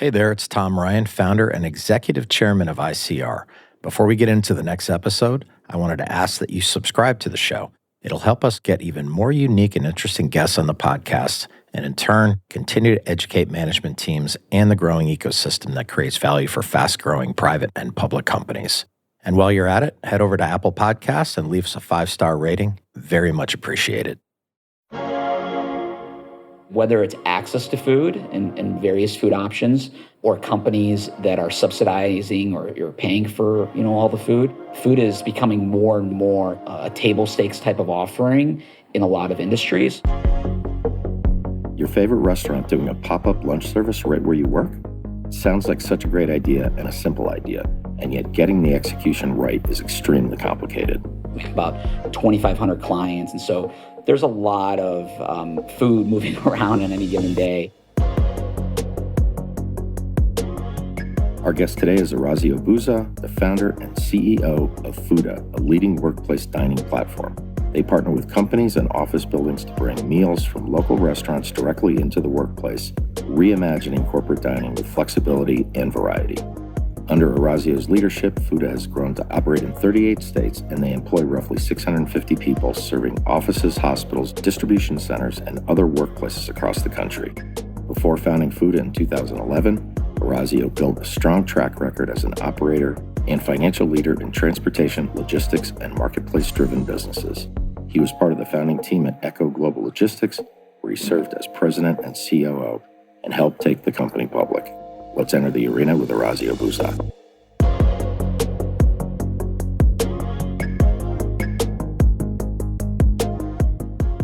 Hey there, it's Tom Ryan, founder and executive chairman of ICR. Before we get into the next episode, I wanted to ask that you subscribe to the show. It'll help us get even more unique and interesting guests on the podcast, and in turn, continue to educate management teams and the growing ecosystem that creates value for fast-growing private and public companies. And while you're at it, head over to Apple Podcasts and leave us a 5-star rating. Very much appreciated. Whether it's access to food and various food options, or companies that are subsidizing or you're paying for, all the food. Food is becoming more and more a table stakes type of offering in a lot of industries. Your favorite restaurant doing a pop-up lunch service right where you work? Sounds like such a great idea and a simple idea, and yet getting the execution right is extremely complicated. We have about 2,500 clients, and so there's a lot of food moving around on any given day. Our guest today is Orazio Buzza, the founder and CEO of Fooda, a leading workplace dining platform. They partner with companies and office buildings to bring meals from local restaurants directly into the workplace, reimagining corporate dining with flexibility and variety. Under Orazio's leadership, Fooda has grown to operate in 38 states, and they employ roughly 650 people serving offices, hospitals, distribution centers, and other workplaces across the country. Before founding Fooda in 2011, Orazio built a strong track record as an operator and financial leader in transportation, logistics, and marketplace-driven businesses. He was part of the founding team at Echo Global Logistics, where he served as president and COO and helped take the company public. Let's enter the arena with Orazio Buzza.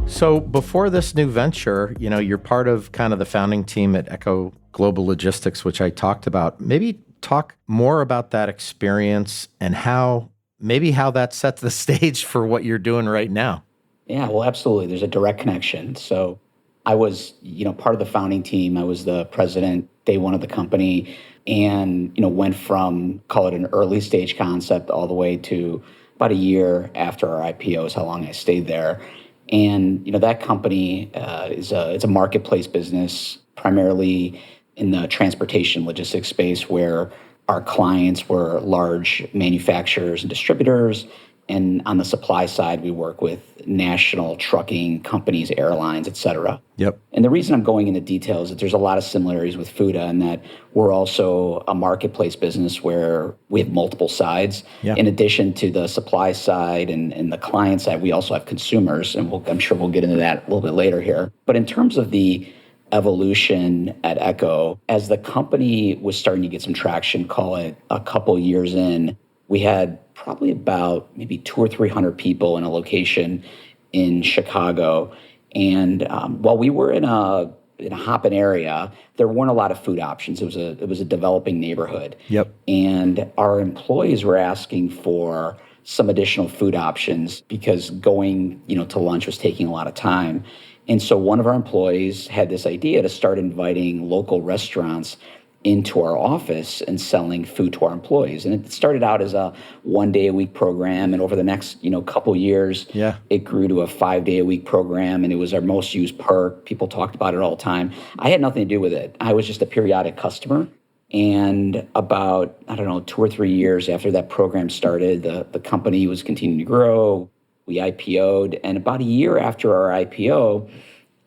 So before this new venture, you're part of kind of the founding team at Echo Global Logistics, which I talked about. Maybe talk more about that experience and how that sets the stage for what you're doing right now. Yeah, well, absolutely. There's a direct connection. So I was, part of the founding team. I was the president day one of the company, and, went from, call it an early stage concept all the way to about a year after our IPO is how long I stayed there. And, that company it's a marketplace business, primarily in the transportation logistics space, where our clients were large manufacturers and distributors. And on the supply side, we work with national trucking companies, airlines, et cetera. Yep. And the reason I'm going into detail is that there's a lot of similarities with Fooda in that we're also a marketplace business where we have multiple sides. Yeah. In addition to the supply side and the client side, we also have consumers, and I'm sure we'll get into that a little bit later here. But in terms of the evolution at Echo, as the company was starting to get some traction, call it a couple years in, we had probably about maybe 200 or 300 people in a location in Chicago. And while we were in a hop-in area, there weren't a lot of food options. It was a developing neighborhood. Yep. And our employees were asking for some additional food options because going, to lunch was taking a lot of time. And so one of our employees had this idea to start inviting local restaurants into our office and selling food to our employees. And it started out as a 1-day-a-week program. And over the next, couple years, It grew to a 5-day-a-week program. And it was our most used perk. People talked about it all the time. I had nothing to do with it. I was just a periodic customer. And about, 2 or 3 years after that program started, the company was continuing to grow. We IPO'd. And about a year after our IPO,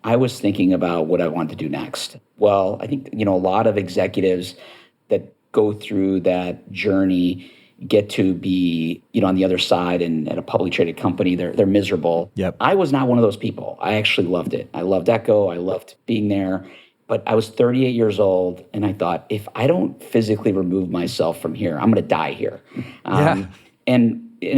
I was thinking about what I wanted to do next. Well, I think, a lot of executives that go through that journey get to be, on the other side and at a publicly traded company, they're miserable. Yep. I was not one of those people. I actually loved it. I loved Echo. I loved being there. But I was 38 years old, and I thought, if I don't physically remove myself from here, I'm going to die here. And it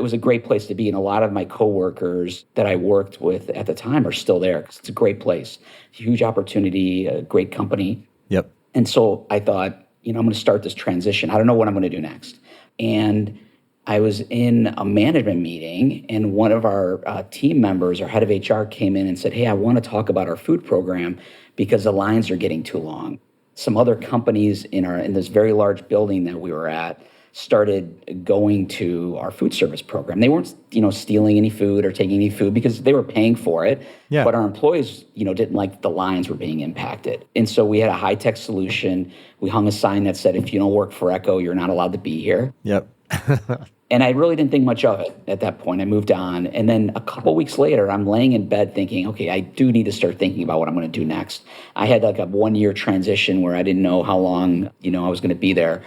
was a great place to be. And a lot of my coworkers that I worked with at the time are still there because it's a great place. Huge opportunity, a great company. Yep. And so I thought, I'm going to start this transition. I don't know what I'm going to do next. And I was in a management meeting, and one of our team members, our head of HR, came in and said, hey, I want to talk about our food program because the lines are getting too long. Some other companies in this very large building that we were at started going to our food service program. They weren't, stealing any food or taking any food because they were paying for it. Yeah. But our employees, didn't like the lines were being impacted. And so we had a high-tech solution. We hung a sign that said, if you don't work for Echo, you're not allowed to be here. Yep. And I really didn't think much of it at that point. I moved on. And then a couple weeks later, I'm laying in bed thinking, okay, I do need to start thinking about what I'm going to do next. I had like a 1-year transition where I didn't know how long, I was going to be there.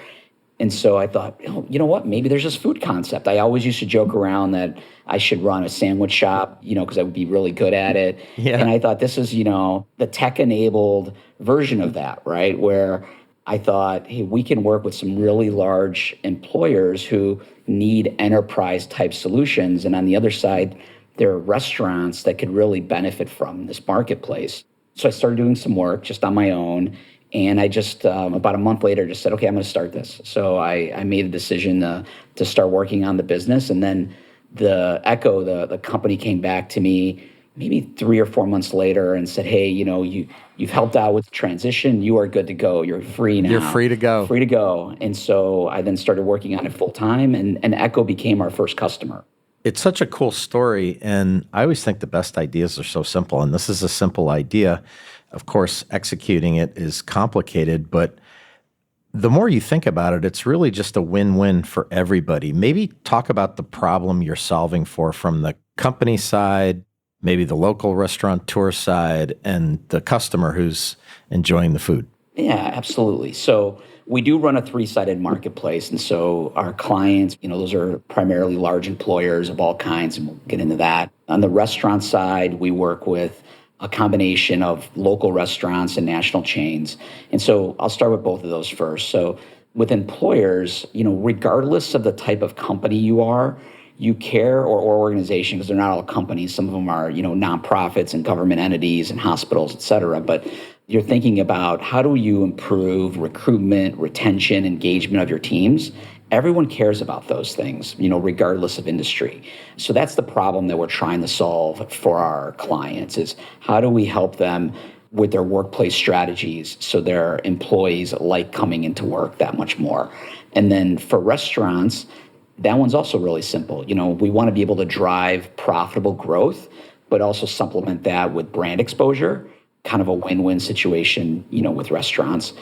And so I thought, you know what, maybe there's this food concept. I always used to joke around that I should run a sandwich shop, because I would be really good at it. Yeah. And I thought this is, the tech-enabled version of that, right? Where I thought, hey, we can work with some really large employers who need enterprise-type solutions. And on the other side, there are restaurants that could really benefit from this marketplace. So I started doing some work just on my own. And I just, about a month later, just said, okay, I'm going to start this. So I made a decision to start working on the business. And then the Echo, the company, came back to me maybe 3 or 4 months later and said, hey, you've helped out with the transition. You are good to go. You're free now. You're free to go. Free to go. And so I then started working on it full time, and Echo became our first customer. It's such a cool story. And I always think the best ideas are so simple. And this is a simple idea. Of course, executing it is complicated, but the more you think about it, it's really just a win-win for everybody. Maybe talk about the problem you're solving for from the company side, maybe the local restaurateur side, and the customer who's enjoying the food. Yeah, absolutely. So we do run a 3-sided marketplace. And so our clients, those are primarily large employers of all kinds, and we'll get into that. On the restaurant side, we work with a combination of local restaurants and national chains. And so I'll start with both of those first. So with employers, regardless of the type of company you are, you care, or organization, because they're not all companies. Some of them are, nonprofits and government entities and hospitals, et cetera. But you're thinking about how do you improve recruitment, retention, engagement of your teams. Everyone cares about those things, regardless of industry. So that's the problem that we're trying to solve for our clients, is how do we help them with their workplace strategies so their employees like coming into work that much more. And then for restaurants, that one's also really simple. We want to be able to drive profitable growth, but also supplement that with brand exposure, kind of a win-win situation, with restaurants.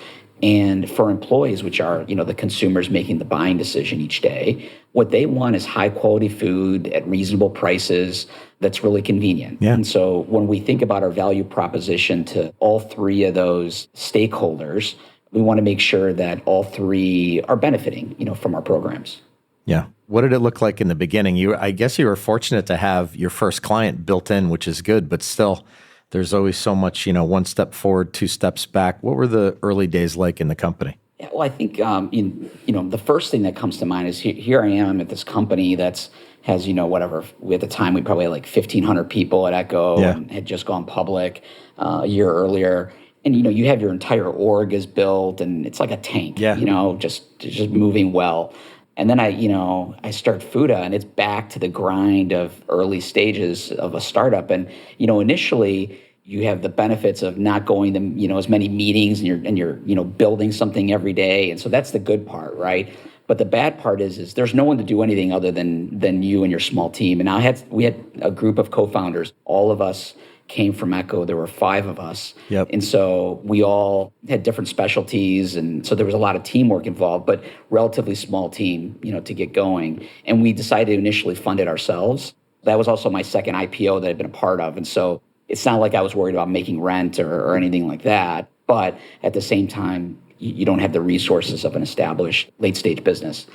And for employees, which are, the consumers making the buying decision each day, what they want is high quality food at reasonable prices that's really convenient. Yeah. And so when we think about our value proposition to all three of those stakeholders, we want to make sure that all three are benefiting, from our programs. Yeah. What did it look like in the beginning? I guess you were fortunate to have your first client built in, which is good, but still, there's always so much, 1 step forward, 2 steps back. What were the early days like in the company? Yeah, well, I think, the first thing that comes to mind is here I am at this company has, at the time we probably had like 1,500 people at Echo, Yeah. and had just gone public a year earlier. And, you have your entire org is built, and it's like a tank, Yeah. just moving well. And then I start Fooda, and it's back to the grind of early stages of a startup. And, initially you have the benefits of not going to, as many meetings, and you're building something every day. And so that's the good part, right? But the bad part is there's no one to do anything other than you and your small team. And we had a group of co-founders. All of us came from Echo. There were 5 of us. Yep. And so we all had different specialties. And so there was a lot of teamwork involved, but relatively small team, to get going. And we decided to initially fund it ourselves. That was also my second IPO that I'd been a part of. And so it's not like I was worried about making rent or anything like that. But at the same time, you don't have the resources of an established late stage business.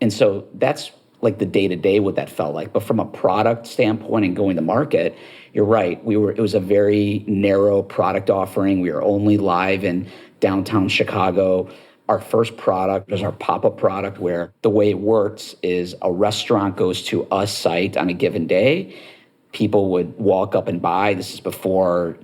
And so that's like the day-to-day what that felt like. But from a product standpoint and going to market, you're right. It was a very narrow product offering. We were only live in downtown Chicago. Our first product was our pop-up product, where the way it works is a restaurant goes to a site on a given day. People would walk up and buy. This is before,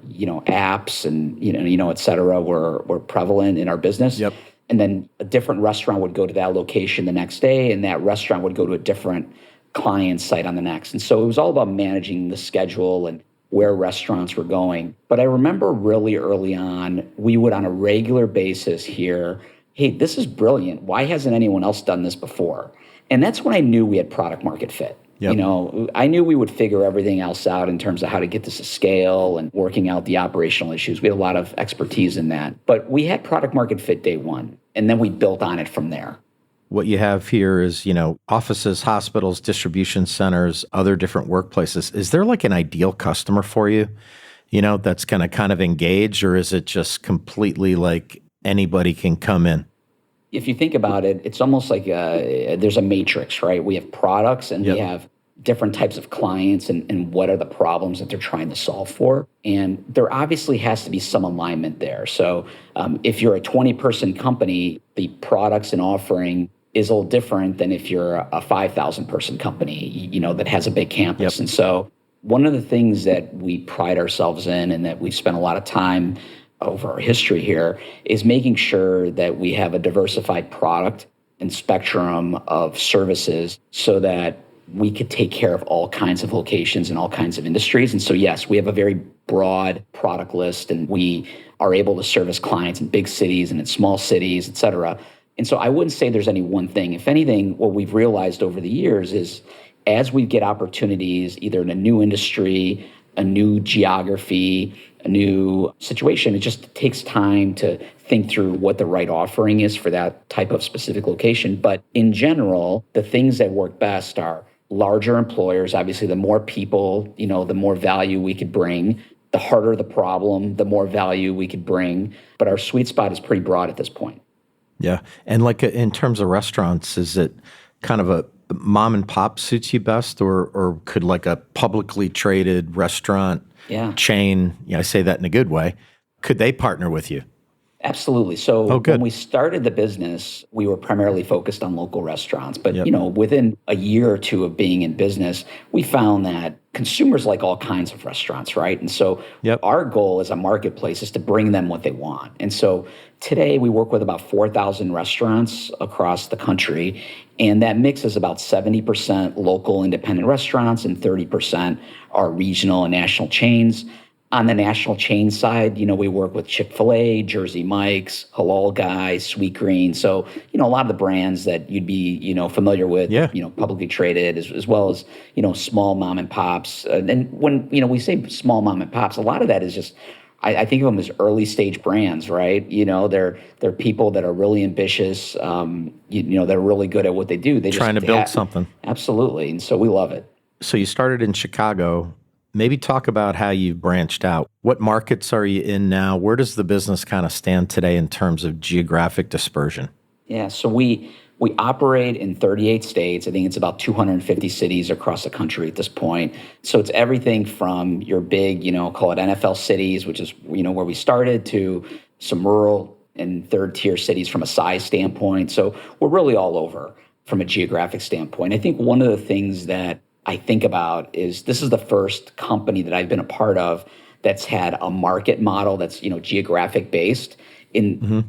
apps and, et cetera were prevalent in our business. Yep. And then a different restaurant would go to that location the next day, and that restaurant would go to a different client site on the next. And so it was all about managing the schedule and where restaurants were going. But I remember really early on, we would on a regular basis hear, hey, this is brilliant. Why hasn't anyone else done this before? And that's when I knew we had product market fit. Yep. You know, I knew we would figure everything else out in terms of how to get this to scale and working out the operational issues. We had a lot of expertise in that. But we had product market fit day one, and then we built on it from there. What you have here is, offices, hospitals, distribution centers, other different workplaces. Is there like an ideal customer for you, that's going to kind of engage, or is it just completely like anybody can come in? If you think about it, it's almost like there's a matrix, right? We have products and we have different types of clients and what are the problems that they're trying to solve for. And there obviously has to be some alignment there. So if you're a 20-person company, the products and offering is a little different than if you're a 5,000-person company, that has a big campus. And so one of the things that we pride ourselves in and that we've spent a lot of time over our history here is making sure that we have a diversified product and spectrum of services so that we could take care of all kinds of locations and all kinds of industries. And so, yes, we have a very broad product list and we are able to service clients in big cities and in small cities, et cetera. And so I wouldn't say there's any one thing. If anything, what we've realized over the years is as we get opportunities, either in a new industry, a new geography, a new situation, it just takes time to think through what the right offering is for that type of specific location. But in general, the things that work best are larger employers. Obviously, the more people, the more value we could bring. The harder the problem, the more value we could bring. But our sweet spot is pretty broad at this point. Yeah. And like in terms of restaurants, is it kind of a mom and pop suits you best, or could like a publicly traded restaurant chain, I say that in a good way, could they partner with you? Absolutely. So when we started the business, we were primarily focused on local restaurants. But, within a year or two of being in business, we found that consumers like all kinds of restaurants, right? And so our goal as a marketplace is to bring them what they want. And so today we work with about 4,000 restaurants across the country. And that mix is about 70% local independent restaurants and 30% are regional and national chains. On the national chain side, we work with Chick-fil-A, Jersey Mike's, Halal Guy, Sweetgreen. So, a lot of the brands that you'd be, familiar with, publicly traded, as well as, small mom and pops. And when, we say small mom and pops, a lot of that is just, I think of them as early stage brands, right? They're people that are really ambitious, that are really good at what they do. They're trying to build something. Absolutely. And so we love it. So you started in Chicago. Maybe talk about how you've branched out. What markets are you in now? Where does the business kind of stand today in terms of geographic dispersion? Yeah, so we operate in 38 states. I think it's about 250 cities across the country at this point. So it's everything from your big, call it NFL cities, which is, where we started, to some rural and third-tier cities from a size standpoint. So we're really all over from a geographic standpoint. I think one of the things that I think about is this is the first company that I've been a part of that's had a market model that's, geographic based.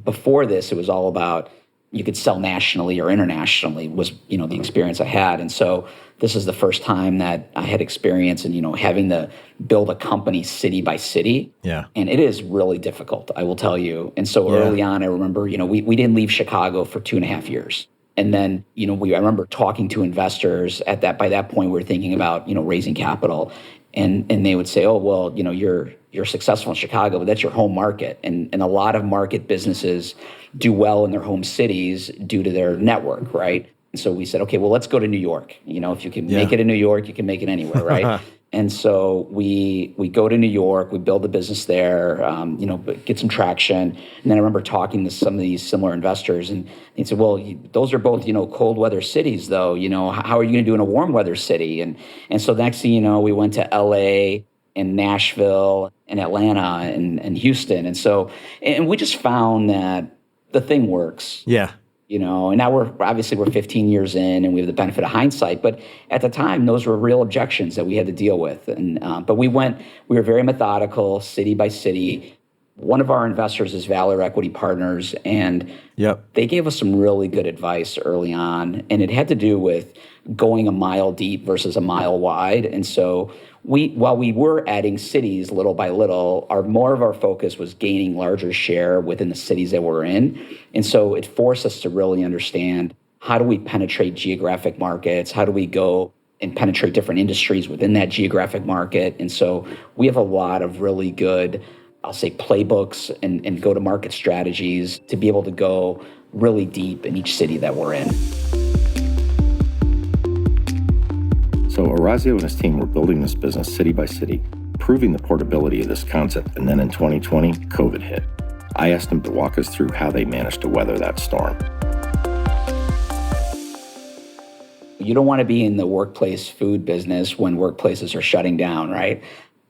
Before this, it was all about you could sell nationally or internationally was, the experience I had. And so this is the first time that I had experience in, having to build a company city by city. Yeah. And it is really difficult, I will tell you. And so early on, I remember, we didn't leave Chicago for 2.5 years. And then, I remember talking to investors by that point, we were thinking about, raising capital. And they would say, oh, well, you're successful in Chicago, but that's your home market. And a lot of market businesses do well in their home cities due to their network, right? And so we said, okay, well, let's go to New York. If you can make it in New York, you can make it anywhere, right? And so we go to New York, we build a business there, get some traction. And then I remember talking to some of these similar investors, and they said, well, those are both, cold weather cities, though. How are you going to do in a warm weather city? And so next thing you know, we went to LA and Nashville and Atlanta and Houston. And we just found that the thing works. Yeah. And now we're 15 years in and we have the benefit of hindsight. But at the time, those were real objections that we had to deal with. But we were very methodical, city by city. One of our investors is Valor Equity Partners, and they gave us some really good advice early on. And it had to do with going a mile deep versus a mile wide. And so while we were adding cities little by little, more of our focus was gaining larger share within the cities that we're in. And so it forced us to really understand, how do we penetrate geographic markets? How do we go and penetrate different industries within that geographic market? And so we have a lot of really good, I'll say, playbooks and go-to-market strategies to be able to go really deep in each city that we're in. So Orazio and his team were building this business city by city, proving the portability of this concept. And then in 2020, COVID hit. I asked him to walk us through how they managed to weather that storm. You don't want to be in the workplace food business when workplaces are shutting down, right?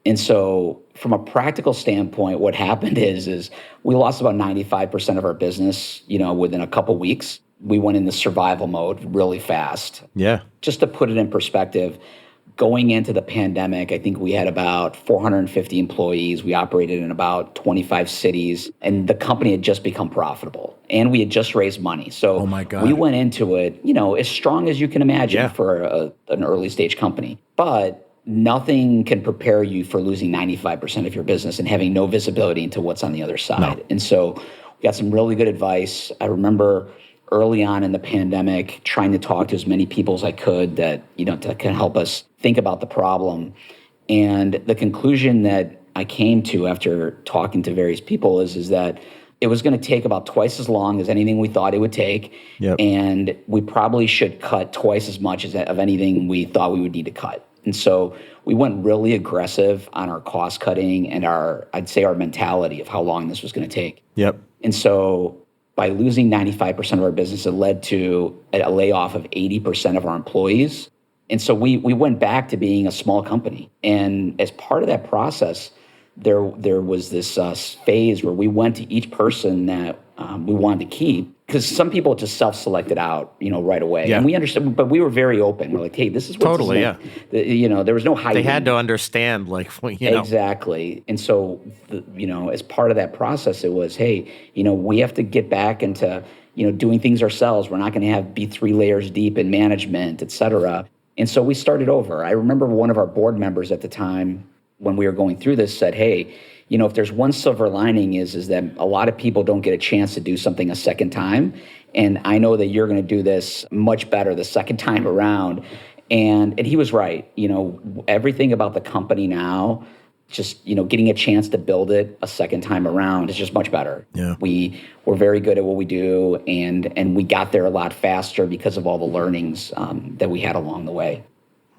And so from a practical standpoint, what happened is we lost about 95% of our business, within a couple weeks. We went into survival mode really fast. Yeah. Just to put it in perspective, going into the pandemic, I think we had about 450 employees. We operated in about 25 cities, and the company had just become profitable, and we had just raised money. So oh my God. We went into it, as strong as you can imagine for an early stage company. But nothing can prepare you for losing 95% of your business and having no visibility into what's on the other side. No. And so we got some really good advice. I remember early on in the pandemic, trying to talk to as many people as I could that, can help us think about the problem. And the conclusion that I came to after talking to various people is that it was going to take about twice as long as anything we thought it would take. Yep. And we probably should cut twice as much of anything we thought we would need to cut. And so we went really aggressive on our cost cutting and our mentality of how long this was going to take. Yep. And so by losing 95% of our business, it led to a layoff of 80% of our employees. And so we went back to being a small company. And as part of that process, there was this phase where we went to each person that we wanted to keep, because some people just self-selected out, right away. Yeah. And we understood, but we were very open. We're like, hey, this is what totally, yeah. There was no hiding. They had to understand, Exactly. And so, as part of that process, it was, hey, we have to get back into, doing things ourselves. We're not going to be 3 layers deep in management, et cetera. And so we started over. I remember one of our board members at the time, when we were going through this, said, hey, if there's one silver lining is that a lot of people don't get a chance to do something a second time. And I know that you're going to do this much better the second time around. And he was right. Everything about the company now, just, getting a chance to build it a second time around is just much better. Yeah. We were very good at what we do, and we got there a lot faster because of all the learnings that we had along the way.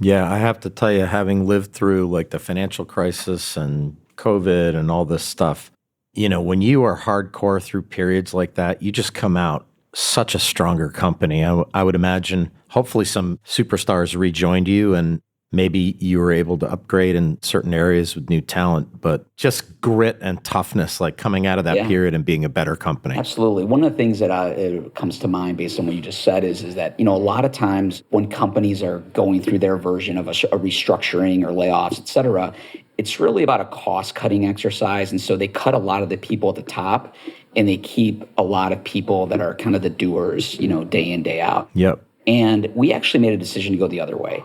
Yeah, I have to tell you, having lived through the financial crisis and COVID and all this stuff, when you are hardcore through periods like that, you just come out such a stronger company. I would imagine hopefully some superstars rejoined you, and maybe you were able to upgrade in certain areas with new talent, but just grit and toughness, coming out of that period and being a better company. Absolutely. One of the things that comes to mind based on what you just said is that, a lot of times when companies are going through their version of a restructuring or layoffs, et cetera, it's really about a cost-cutting exercise. And so they cut a lot of the people at the top, and they keep a lot of people that are kind of the doers, day in, day out. Yep. And we actually made a decision to go the other way.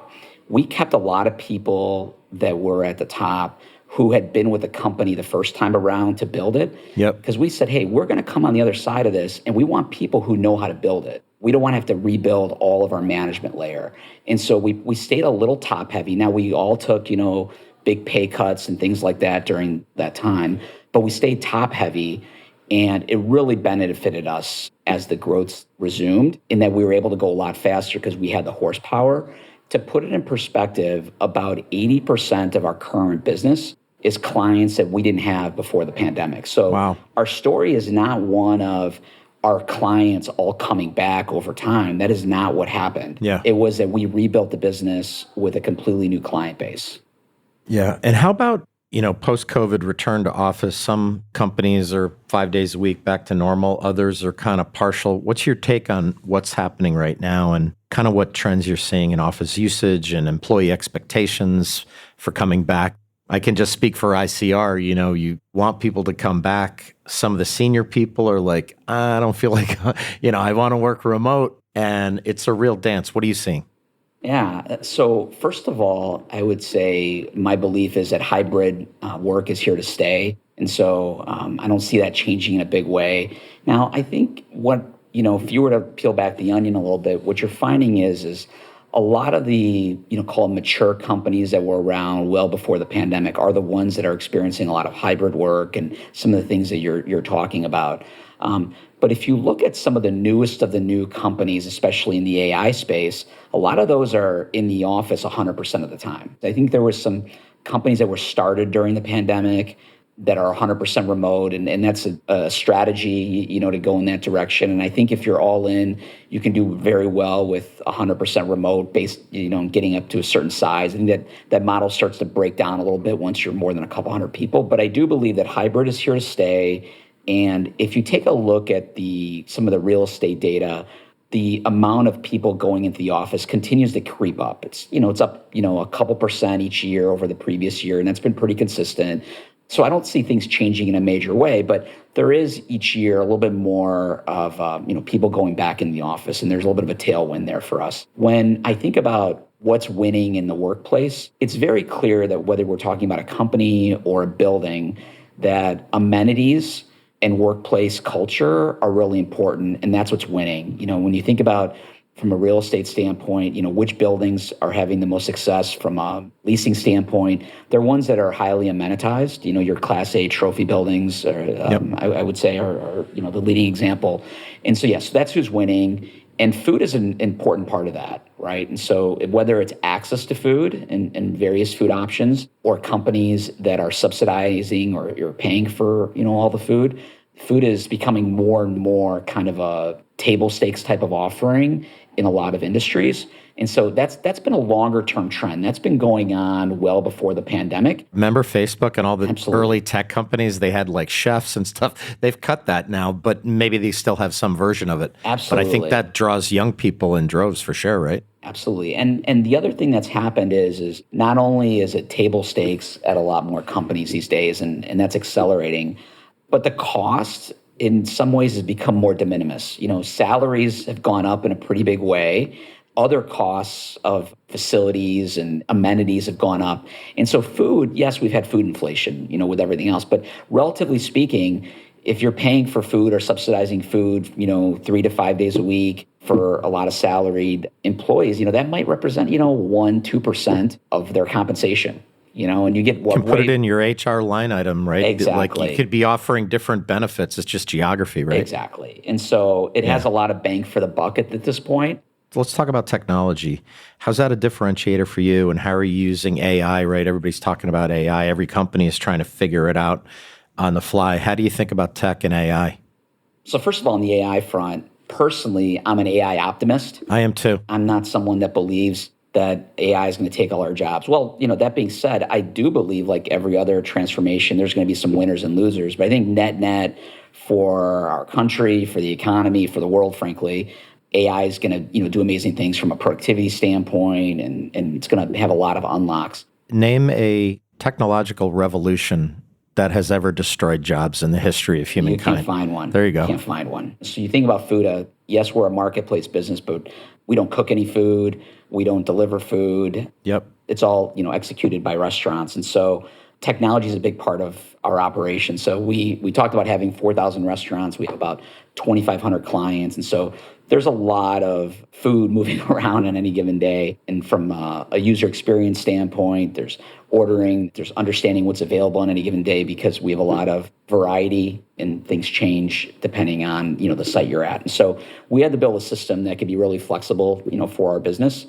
We kept a lot of people that were at the top who had been with the company the first time around to build it. Yep. Because we said, hey, we're going to come on the other side of this, and we want people who know how to build it. We don't want to have to rebuild all of our management layer. And so we stayed a little top heavy. Now, we all took, big pay cuts and things like that during that time, but we stayed top heavy, and it really benefited us as the growth resumed, in that we were able to go a lot faster because we had the horsepower. To put it in perspective, about 80% of our current business is clients that we didn't have before the pandemic. So wow. Our story is not one of our clients all coming back over time. That is not what happened. Yeah. It was that we rebuilt the business with a completely new client base. Yeah. And how about, post-COVID return to office? Some companies are 5 days a week back to normal. Others are kind of partial. What's your take on what's happening right now, and kind of what trends you're seeing in office usage and employee expectations for coming back? I can just speak for ICR. You want people to come back. Some of the senior people are like, I don't feel like, I want to work remote. And it's a real dance. What are you seeing? Yeah. So first of all, I would say my belief is that hybrid work is here to stay. And so I don't see that changing in a big way. Now, I think if you were to peel back the onion a little bit, what you're finding is a lot of the, call them mature companies that were around well before the pandemic are the ones that are experiencing a lot of hybrid work and some of the things that you're talking about. But if you look at some of the newest of the new companies, especially in the AI space, a lot of those are in the office 100% of the time. I think there was some companies that were started during the pandemic that are 100% remote, and that's a strategy, to go in that direction. And I think if you're all in, you can do very well with 100% remote based, getting up to a certain size. I think that model starts to break down a little bit once you're more than a couple hundred people. But I do believe that hybrid is here to stay. And if you take a look at some of the real estate data, the amount of people going into the office continues to creep up. It's up, a couple percent each year over the previous year, and that's been pretty consistent. So I don't see things changing in a major way, but there is each year a little bit more of people going back in the office, and there's a little bit of a tailwind there for us. When I think about what's winning in the workplace, it's very clear that whether we're talking about a company or a building, that amenities and workplace culture are really important, and that's what's winning. When you think about from a real estate standpoint, which buildings are having the most success from a leasing standpoint, they're ones that are highly amenitized. Your Class A trophy buildings, I would say, are the leading example. And so, yes, that's who's winning. And food is an important part of that, right? And so whether it's access to food and various food options, or companies that are subsidizing or you're paying for, all the food is becoming more and more kind of a table stakes type of offering in a lot of industries. And so that's been a longer term trend. That's been going on well before the pandemic. Remember Facebook and all the Absolutely. early tech companies, they had like chefs and stuff. They've cut that now, but maybe they still have some version of it. Absolutely. But I think that draws young people in droves for sure, right? Absolutely. And the other thing that's happened is not only is it table stakes at a lot more companies these days, and that's accelerating, but the cost in some ways has become more de minimis. Salaries have gone up in a pretty big way. Other costs of facilities and amenities have gone up. And so food, yes, we've had food inflation, with everything else. But relatively speaking, if you're paying for food or subsidizing food, 3 to 5 days a week for a lot of salaried employees, that might represent, 1-2% of their compensation. And you get what? You can put it in your HR line item, right? Exactly. Like you could be offering different benefits. It's just geography, right? Exactly. And so it has a lot of bang for the buck at this point. Let's talk about technology. How's that a differentiator for you? And how are you using AI, right? Everybody's talking about AI. Every company is trying to figure it out on the fly. How do you think about tech and AI? So first of all, on the AI front, personally, I'm an AI optimist. I am too. I'm not someone that believes that AI is going to take all our jobs. Well, that being said, I do believe, like every other transformation, there's going to be some winners and losers. But I think net for our country, for the economy, for the world, frankly, AI is going to do amazing things from a productivity standpoint, and it's going to have a lot of unlocks. Name a technological revolution that has ever destroyed jobs in the history of humankind. You can't find one. There you go. You can't find one. So you think about Fooda. Yes, we're a marketplace business, but we don't cook any food. We don't deliver food. Yep. It's all, executed by restaurants. And so technology is a big part of our operation. So we talked about having 4,000 restaurants. We have about 2,500 clients. And so there's a lot of food moving around on any given day. And from a user experience standpoint, there's ordering, there's understanding what's available on any given day, because we have a lot of variety and things change depending on, the site you're at. And so we had to build a system that could be really flexible, for our business.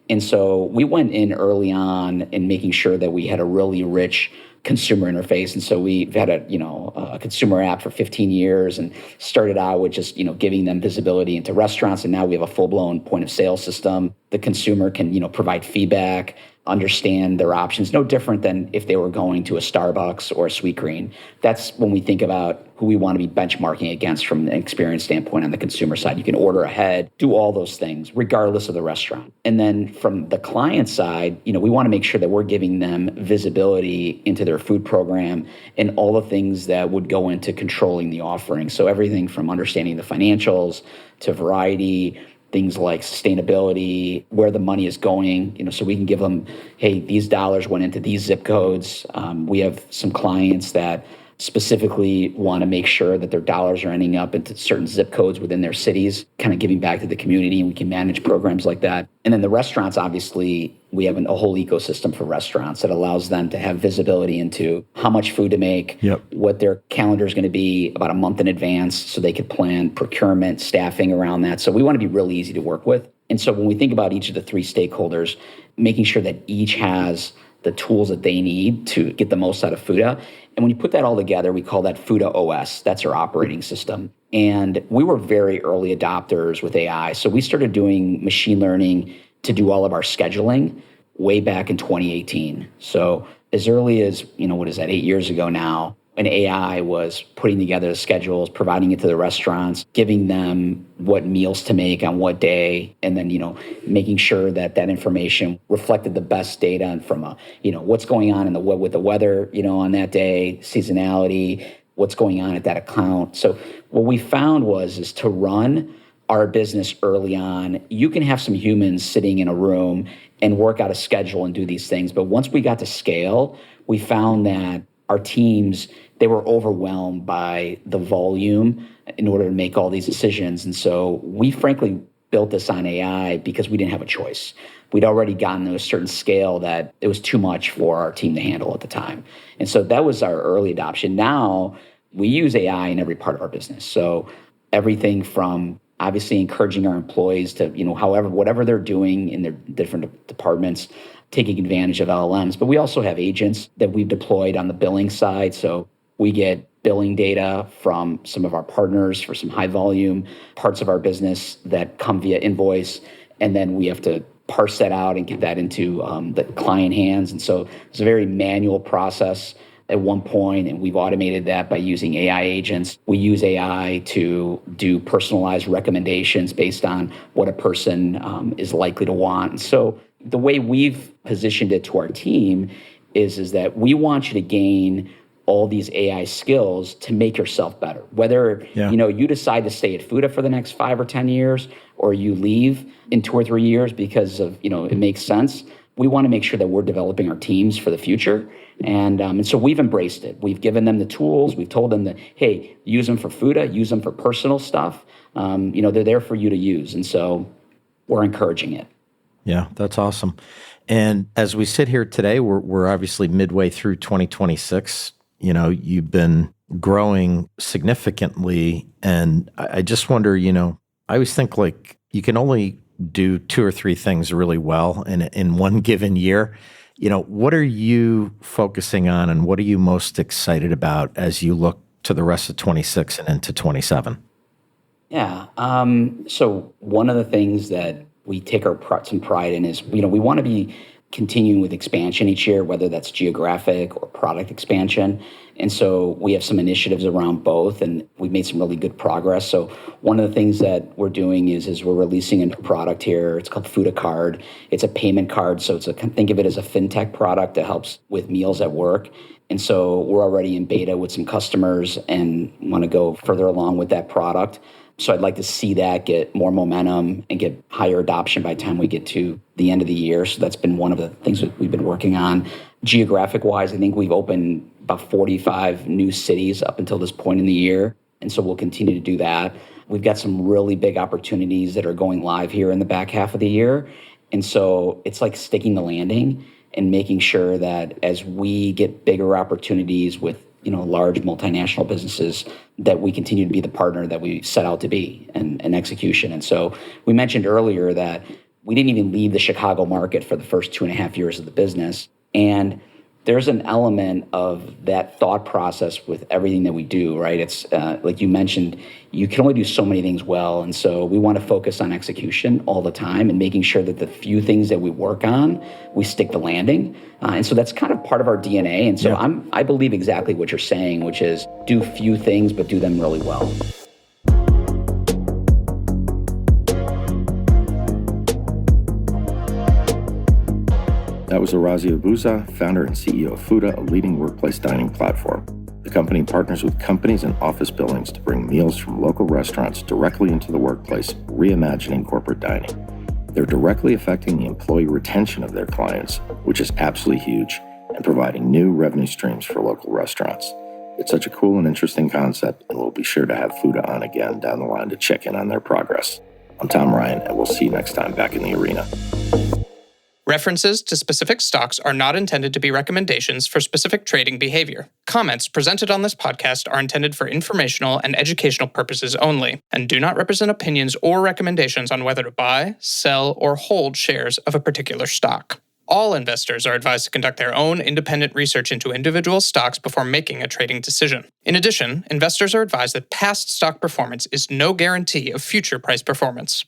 And so we went in early on in making sure that we had a really rich consumer interface. And so we've had a consumer app for 15 years and started out with just, giving them visibility into restaurants. And now we have a full-blown point of sale system. The consumer can, provide feedback, understand their options, no different than if they were going to a Starbucks or a Sweetgreen. That's when we think about who we want to be benchmarking against from an experience standpoint on the consumer side. You can order ahead, do all those things, regardless of the restaurant. And then from the client side, we want to make sure that we're giving them visibility into their food program and all the things that would go into controlling the offering. So everything from understanding the financials to variety, things like sustainability, where the money is going, so we can give them, hey, these dollars went into these zip codes. We have some clients that specifically want to make sure that their dollars are ending up into certain zip codes within their cities, kind of giving back to the community, and we can manage programs like that. And then the restaurants, obviously, we have a whole ecosystem for restaurants that allows them to have visibility into how much food to make, what their calendar is going to be about a month in advance, so they could plan procurement, staffing around that. So we want to be really easy to work with. And so when we think about each of the three stakeholders, making sure that each has the tools that they need to get the most out of Fooda. And when you put that all together, we call that Fooda OS. That's our operating system. And we were very early adopters with AI. So we started doing machine learning to do all of our scheduling way back in 2018. So as early as, 8 years ago now, when AI was putting together the schedules, providing it to the restaurants, giving them what meals to make on what day, and then, making sure that information reflected the best data from what's going on with the weather, on that day, seasonality, what's going on at that account. So what we found is to run our business early on, you can have some humans sitting in a room and work out a schedule and do these things. But once we got to scale, we found that our teams, they were overwhelmed by the volume in order to make all these decisions. And so we frankly built this on AI because we didn't have a choice. We'd already gotten to a certain scale that it was too much for our team to handle at the time. And so that was our early adoption. Now we use AI in every part of our business. So everything from obviously encouraging our employees to, whatever they're doing in their different departments, taking advantage of LLMs. But we also have agents that we've deployed on the billing side. So we get billing data from some of our partners for some high volume parts of our business that come via invoice. And then we have to parse that out and get that into the client hands. And so it's a very manual process at one point, and we've automated that by using AI agents. We use AI to do personalized recommendations based on what a person is likely to want. And so the way we've positioned it to our team is that we want you to gain all these AI skills to make yourself better. Whether you decide to stay at Fooda for the next 5 or 10 years, or you leave in 2 or 3 years because of it makes sense. We want to make sure that we're developing our teams for the future. And so we've embraced it. We've given them the tools. We've told them that, hey, use them for Fooda, use them for personal stuff. They're there for you to use. And so we're encouraging it. Yeah, that's awesome. And as we sit here today, we're obviously midway through 2026. You've been growing significantly. And I just wonder, I always think like you can only do 2 or 3 things really well in one given year. What are you focusing on and what are you most excited about as you look to the rest of 26 and into 27? Yeah. So one of the things that we take some pride in is, we want to be continuing with expansion each year, whether that's geographic or product expansion. And so we have some initiatives around both, and we've made some really good progress. So one of the things that we're doing is we're releasing a new product here. It's called Fooda Card. It's a payment card. So think of it as a fintech product that helps with meals at work. And so we're already in beta with some customers and want to go further along with that product. So I'd like to see that get more momentum and get higher adoption by the time we get to the end of the year. So that's been one of the things that we've been working on. Geographic-wise, I think we've opened about 45 new cities up until this point in the year. And so we'll continue to do that. We've got some really big opportunities that are going live here in the back half of the year. And so it's like sticking the landing and making sure that as we get bigger opportunities with large multinational businesses, that we continue to be the partner that we set out to be in execution. And so we mentioned earlier that we didn't even leave the Chicago market for the first 2.5 years of the business. And there's an element of that thought process with everything that we do, right? It's like you mentioned, you can only do so many things well. And so we want to focus on execution all the time and making sure that the few things that we work on, we stick the landing. And so that's kind of part of our DNA. And so I believe exactly what you're saying, which is do few things, but do them really well. That was Orazio Buzza, founder and CEO of Fooda, a leading workplace dining platform. The company partners with companies and office buildings to bring meals from local restaurants directly into the workplace, reimagining corporate dining. They're directly affecting the employee retention of their clients, which is absolutely huge, and providing new revenue streams for local restaurants. It's such a cool and interesting concept, and we'll be sure to have Fooda on again down the line to check in on their progress. I'm Tom Ryan, and we'll see you next time back in the arena. References to specific stocks are not intended to be recommendations for specific trading behavior. Comments presented on this podcast are intended for informational and educational purposes only, and do not represent opinions or recommendations on whether to buy, sell, or hold shares of a particular stock. All investors are advised to conduct their own independent research into individual stocks before making a trading decision. In addition, investors are advised that past stock performance is no guarantee of future price performance.